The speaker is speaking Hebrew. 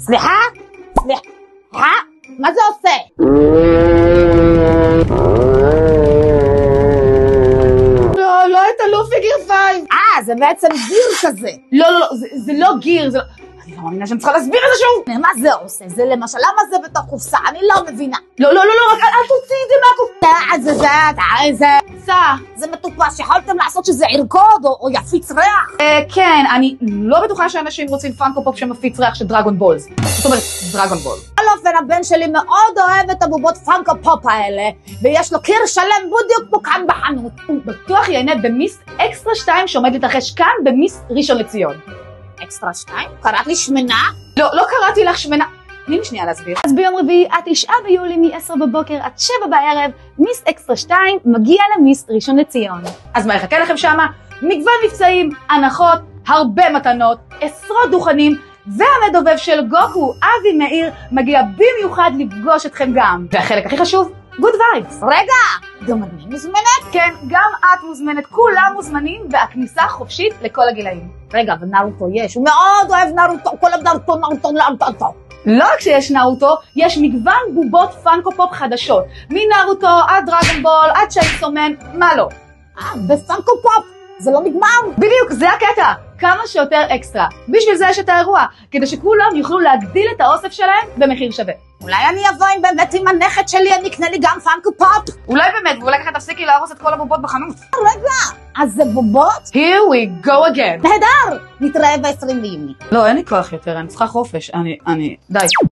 סליחה? סליחה? מה זה עושה? לא את אלופי גיר 5. זה בעצם גיר כזה. לא, זה לא גיר, זה לא... אני לא מאמינה שאני צריכה להסביר את זה שוב. מה זה עושה? זה למשל, למה זה בתוך קופסה? אני לא מבינה. לא, רק אל תוציא את זה מהקופסה. זה מטופש, יכולתם לעשות שזה ירקוד או יפיץ ריח? כן, אני לא בטוחה שאנשים רוצים פאנקו פופ שמפיץ ריח של דרגון בולס. זאת אומרת, דרגון בול. בכל אופן, הבן שלי מאוד אוהב את הבובות פאנקו פופ האלה, ויש לו קיר שלם בדיוק פה כאן בחנות. הוא בטוח ייהנה במיס אקסטרה 2 שעומד להתרחש כאן במיס ראשון לציון. אקסטרה 2? קראת לי שמנה? לא קראתי לך שמנה. תני לי שנייה להסביר. אז ביום רביעי, 9 ביולי מ-10 בבוקר עד 7 בערב, מיס אקסטרה 2 מגיע למיס ראשון לציון. אז מה יחכה לכם שמה? מגוון מבצעים, הנחות, הרבה מתנות, עשרות דוכנים, והמדובב של גוקו, אבי מאיר, מגיע במיוחד לפגוש אתכם גם. והחלק הכי חשוב, גוד וייבס. רגע, גם אני מוזמנת? כן, גם את מוזמנת, כולם מוזמנים, והכניסה חופשית לכל הגילאים. רגע, אבל נרוטו יש, הוא מאוד אוהב נרוטו, כל נרוטו. לא רק שיש נרוטו, יש מגוון בובות פאנקו פופ חדשות. מנרוטו עד דרגון בול, עד צ'יינסו מן, מה לא? בפאנקו פופ, זה לא נגמר. בדיוק, זה הקטע. כמה שיותר אקסטרה. בשביל זה יש את האירוע, כדי שכולם יוכלו להגדיל את האוסף שלהם במחיר שווה. אולי אני אבוא באמת עם הנכד שלי, אני אקנה לי גם פאנקו פופ. אולי באמת, ואולי ככה תפסיקי להרוס את כל הבובות בחנות. רגע, אז זה בובות? Here we go again. נהדר, נתראה ב-20 ליוני. לא, אין לי כוח יותר, אני צריכה חופש, די.